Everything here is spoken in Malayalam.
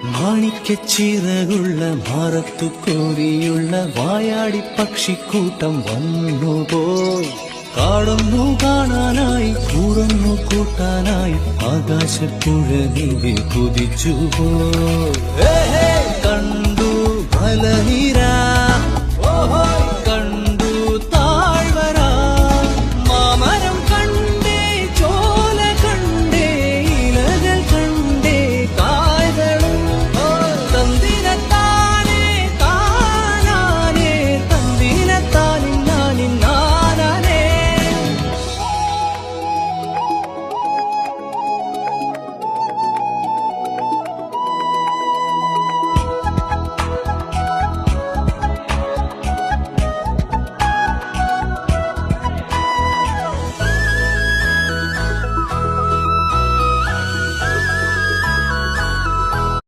മാണിക്യച്ചിറകുള്ള ഭാരത്തു കോരിയുള്ള വായാടി പക്ഷിക്കൂട്ടം വന്നുപോയി. കാടൊന്നു കാണാനായി കൂടൊന്നു കൂട്ടാനായി ആകാശപ്പുഴ കുതിച്ചുപോയി. കണ്ടു ഫലനിര